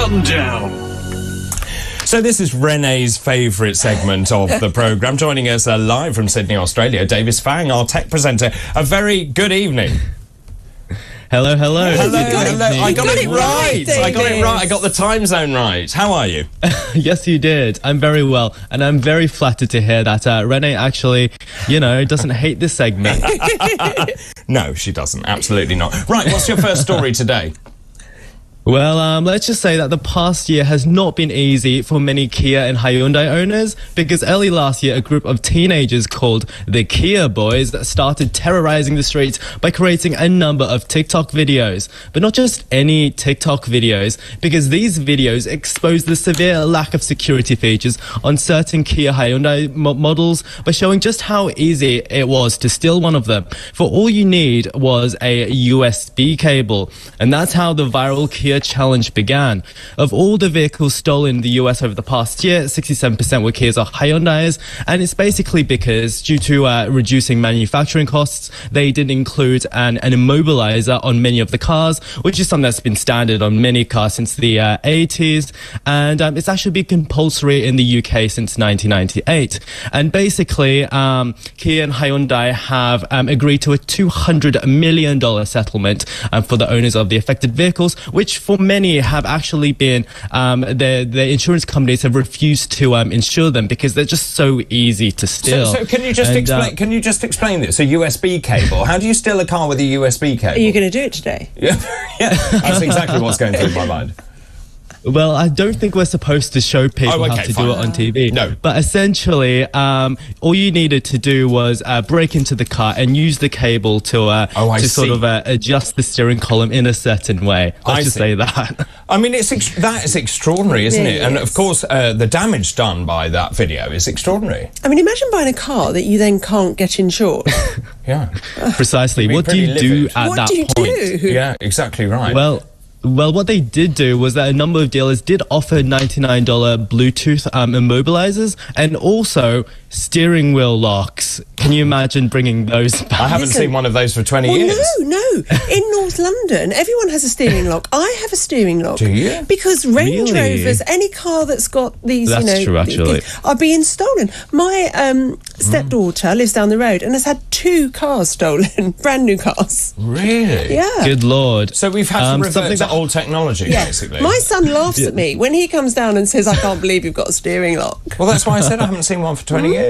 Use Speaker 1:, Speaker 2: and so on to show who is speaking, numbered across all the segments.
Speaker 1: Rundown.
Speaker 2: So this is Renee's favourite segment of the programme. Joining us live from Sydney, Australia, Davis Fang, our tech presenter. A very good evening.
Speaker 3: Hello, hello.
Speaker 2: Hello,
Speaker 3: hello.
Speaker 2: I got it right.
Speaker 4: Davis.
Speaker 2: I got it right. I got the time zone right. How are you?
Speaker 3: Yes, you did. I'm very well. And I'm very flattered to hear that Renee actually, doesn't hate this segment.
Speaker 2: No, she doesn't. Absolutely not. Right, what's your first story today?
Speaker 3: Well, let's just say that the past year has not been easy for many Kia and Hyundai owners because early last year, a group of teenagers called the Kia Boys started terrorizing the streets by creating a number of TikTok videos. But not just any TikTok videos, because these videos expose the severe lack of security features on certain Kia Hyundai models by showing just how easy it was to steal one of them. For all you need was a USB cable. And that's how the viral Kia challenge began. Of all the vehicles stolen in the US over the past year, 67% were Kias or Hyundais, and it's basically because due to reducing manufacturing costs, they didn't include an immobilizer on many of the cars, which is something that's been standard on many cars since the 80s, and it's actually been compulsory in the UK since 1998. And basically, Kia and Hyundai have agreed to a $200 million settlement for the owners of the affected vehicles, which for many have actually been the insurance companies have refused to insure them because they're just so easy to steal.
Speaker 2: So can you just explain? Can you just explain this? A USB cable. How do you steal a car with a USB cable?
Speaker 4: Are you going to do it today?
Speaker 2: Yeah, that's exactly what's going through my mind.
Speaker 3: Well, I don't think we're supposed to show people how to do it on TV.
Speaker 2: No.
Speaker 3: But essentially, all you needed to do was break into the car and use the cable to sort of adjust the steering column in a certain way. Let's just say that.
Speaker 2: I mean, that is extraordinary, isn't it? And of course, the damage done by that video is extraordinary.
Speaker 4: I mean, imagine buying a car that you then can't get insured.
Speaker 2: Yeah.
Speaker 3: Precisely. What do you do at that point?
Speaker 2: Yeah, exactly right.
Speaker 3: Well, what they did do was that a number of dealers did offer $99 Bluetooth immobilizers and also steering wheel locks. Can you imagine bringing those back?
Speaker 2: I haven't seen one of those for 20 years.
Speaker 4: No. In North London, everyone has a steering lock. I have a steering lock.
Speaker 2: Do you?
Speaker 4: Because Range Rovers, any car that's got these,
Speaker 3: That's true, actually.
Speaker 4: are being stolen. My stepdaughter lives down the road and has had 2 cars stolen, brand new cars.
Speaker 2: Really?
Speaker 4: Yeah.
Speaker 3: Good Lord.
Speaker 2: So we've had to revert to old technology, basically.
Speaker 4: My son laughs at me when he comes down and says, I can't believe you've got a steering lock.
Speaker 2: Well, that's why I said I haven't seen one for 20 years.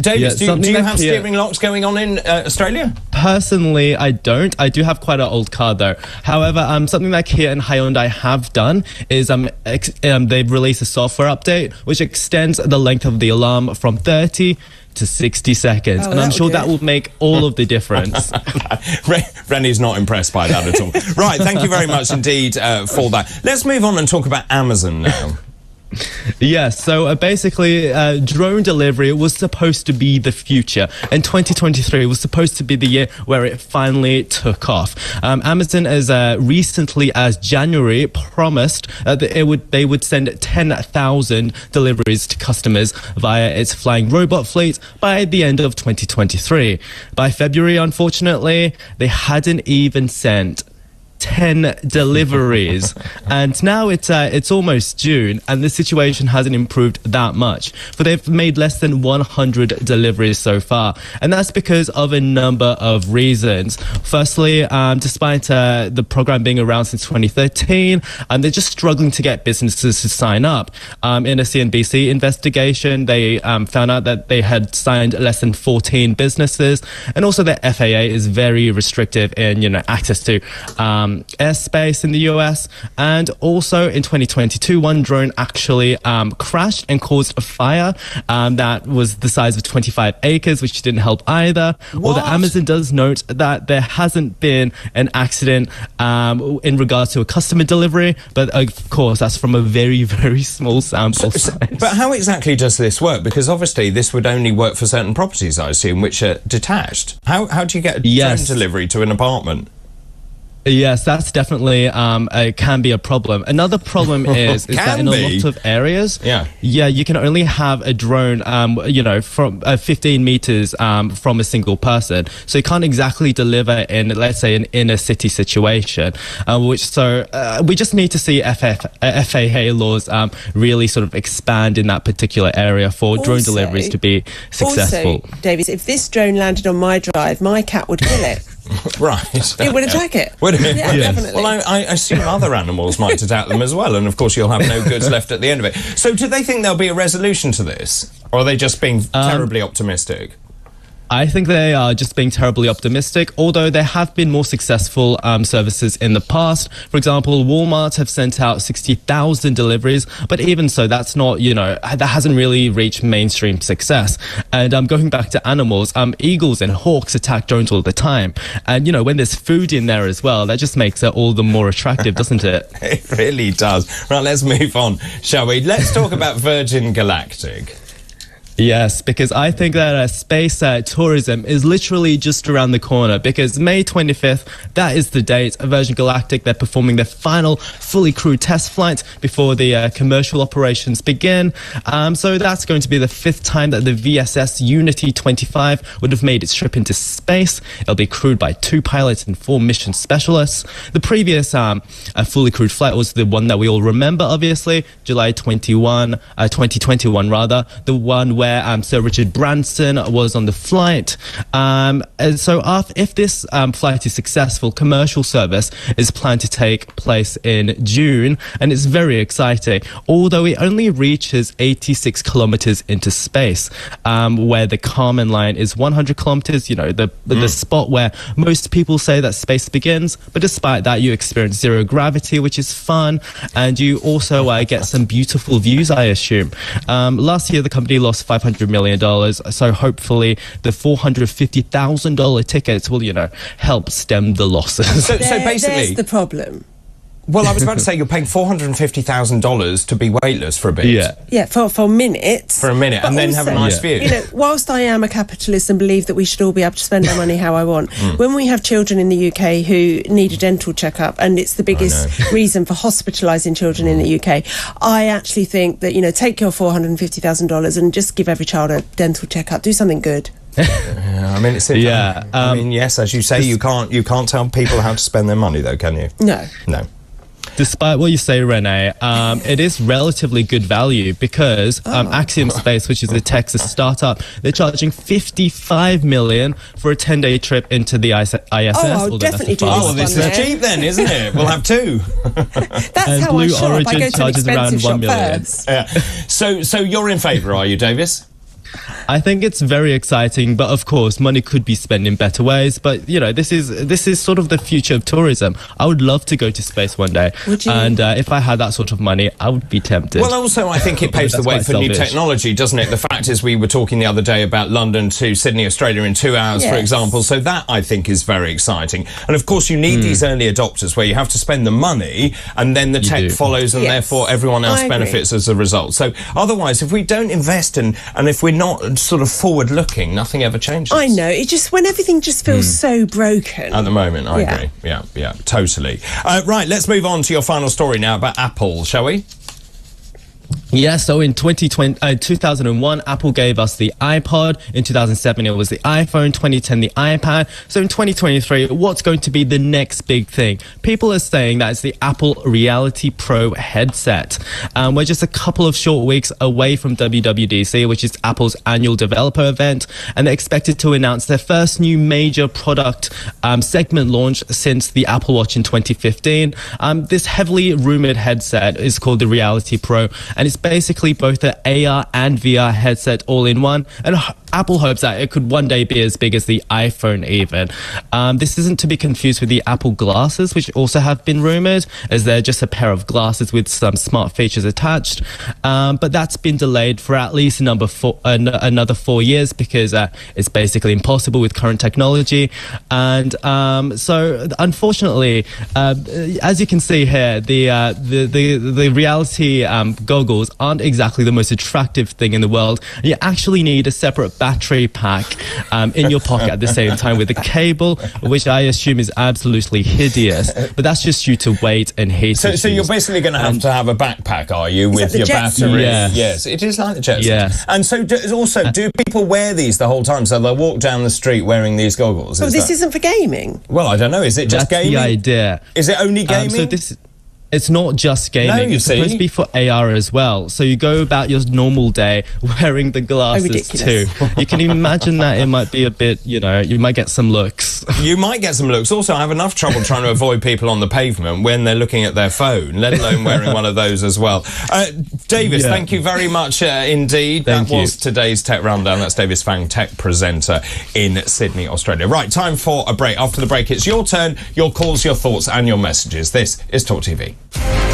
Speaker 2: Davis, do you have steering locks going on in Australia?
Speaker 3: Personally, I don't. I do have quite an old car, though. However, something that Kia and Hyundai have done is they've released a software update which extends the length of the alarm from 30 to 60 seconds. And I'm sure that will make all of the difference.
Speaker 2: Rennie's not impressed by that at all. Right, thank you very much indeed for that. Let's move on and talk about Amazon now.
Speaker 3: Yes, so basically drone delivery was supposed to be the future, and 2023 was supposed to be the year where it finally took off. Amazon, as recently as January, promised that they would send 10,000 deliveries to customers via its flying robot fleet by the end of 2023. By February, unfortunately, they hadn't even sent 10 deliveries, and now it's almost June and the situation hasn't improved that much, for they've made less than 100 deliveries so far, and that's because of a number of reasons. Firstly, despite the program being around since 2013, they're just struggling to get businesses to sign up. In a CNBC investigation, they found out that they had signed less than 14 businesses, and also the FAA is very restrictive in access to airspace in the US. And also in 2022, one drone actually crashed and caused a fire that was the size of 25 acres, which didn't help either. Although Amazon does note that there hasn't been an accident in regards to a customer delivery, but of course that's from a very, very small sample size.
Speaker 2: But how exactly does this work? Because obviously this would only work for certain properties, I assume, which are detached. How do you get a drone delivery to an apartment?
Speaker 3: Yes, that's definitely can be a problem. Another problem is that in a lot of areas, you can only have a drone, from 15 meters from a single person. So you can't exactly deliver in, let's say, an inner city situation. We just need to see FAA laws really sort of expand in that particular area for drone deliveries to be successful.
Speaker 4: Also, Davies, if this drone landed on my drive, my cat would kill it.
Speaker 2: Right.
Speaker 4: It would attack it.
Speaker 2: Would it?
Speaker 4: Yeah, definitely.
Speaker 2: Well, I assume other animals might attack them as well, and of course you'll have no goods left at the end of it. So do they think there'll be a resolution to this? Or are they just being terribly optimistic?
Speaker 3: I think they are just being terribly optimistic, although there have been more successful services in the past. For example, Walmart have sent out 60,000 deliveries, but even so, that's not, that hasn't really reached mainstream success. And going back to animals, eagles and hawks attack drones all the time. And, when there's food in there as well, that just makes it all the more attractive, doesn't it?
Speaker 2: It really does. Right, let's move on, shall we? Let's talk about Virgin Galactic.
Speaker 3: Yes, because I think that space tourism is literally just around the corner, because May 25th, that is the date. Virgin Galactic, they're performing their final fully crewed test flight before the commercial operations begin. So that's going to be the 5th time that the VSS Unity 25 would have made its trip into space. It'll be crewed by 2 pilots and 4 mission specialists. The previous fully crewed flight was the one that we all remember, obviously, July 2021 rather, the one where Sir Richard Branson was on the flight. And so if this flight is successful, commercial service is planned to take place in June, and it's very exciting, although it only reaches 86 kilometers into space, where the Kármán line is 100 kilometers, the spot where most people say that space begins. But despite that, you experience zero gravity, which is fun, and you also get some beautiful views, I assume. Last year, the company lost $500 million, so hopefully the $450,000 tickets will, help stem the losses.
Speaker 2: So basically,
Speaker 4: there's the problem.
Speaker 2: Well, I was about to say you're paying $450,000 to be weightless for a bit.
Speaker 4: Yeah, for minutes.
Speaker 2: For a minute, and then also, have a nice view.
Speaker 4: Whilst I am a capitalist and believe that we should all be able to spend our money how I want, when we have children in the UK who need a dental checkup, and it's the biggest reason for hospitalising children in the UK, I actually think that, take your $450,000 and just give every child a dental checkup. Do something good.
Speaker 2: I mean, it's yes, as you say, you can't tell people how to spend their money, though, can you? No.
Speaker 3: Despite what you say, Renee, it is relatively good value, because Axiom Space, which is a Texas startup, they're charging $55 million for a 10-day trip into the ISS.
Speaker 4: I'll definitely do this.
Speaker 2: Oh, this is cheap then, isn't it? We'll have 2.
Speaker 4: That's how I shop. I go to an expensive shop first.
Speaker 2: Yeah. So you're in favour, are you, Davis?
Speaker 3: I think it's very exciting, but of course, money could be spent in better ways. But this is sort of the future of tourism. I would love to go to space one day, and if I had that sort of money, I would be tempted.
Speaker 2: Well, also, I think it paves the way for new technology, doesn't it? The fact is, we were talking the other day about London to Sydney, Australia in 2 hours, for example. So that, I think, is very exciting. And of course, you need these early adopters where you have to spend the money, and then the tech follows, and therefore everyone else benefits as a result. So otherwise, if we don't invest and if we're not sort of forward-looking, nothing ever changes.
Speaker 4: I know. It just, when everything just feels so broken.
Speaker 2: At the moment, I agree. Yeah, totally. Right, let's move on to your final story now about Apple, shall we?
Speaker 3: Yeah, so in 2001, Apple gave us the iPod. In 2007, it was the iPhone. 2010, the iPad. So in 2023, what's going to be the next big thing? People are saying that it's the Apple Reality Pro headset. We're just a couple of short weeks away from WWDC, which is Apple's annual developer event, and they're expected to announce their first new major product segment launch since the Apple Watch in 2015. This heavily rumored headset is called the Reality Pro, and it's basically both an AR and VR headset all in one, and Apple hopes that it could one day be as big as the iPhone even. This isn't to be confused with the Apple glasses, which also have been rumored, as they're just a pair of glasses with some smart features attached. But that's been delayed for at least another 4 years, because it's basically impossible with current technology. And so unfortunately, as you can see here, the reality goggles aren't exactly the most attractive thing in the world. You actually need a separate battery pack in your pocket at the same time with a cable, which I assume is absolutely hideous. But that's just due to weight and heat.
Speaker 2: So you're basically going to have a backpack, are you, with your battery? Yes, it is like the Jetsons.
Speaker 3: Yes.
Speaker 2: And so do people wear these the whole time? So they'll walk down the street wearing these goggles?
Speaker 4: Well, this isn't for gaming.
Speaker 2: Well, I don't know. Is it just gaming?
Speaker 3: That's the idea.
Speaker 2: Is it only gaming?
Speaker 3: It's not just gaming. It's supposed to be for AR as well. So you go about your normal day wearing the glasses too. You can imagine that it might be a bit, you might get some looks.
Speaker 2: You might get some looks. Also, I have enough trouble trying to avoid people on the pavement when they're looking at their phone, let alone wearing one of those as well. Davis, thank you very much indeed. That was today's Tech Rundown. That's Davis Fang, tech presenter in Sydney, Australia. Right, time for a break. After the break, it's your turn, your calls, your thoughts and your messages. This is Talk TV.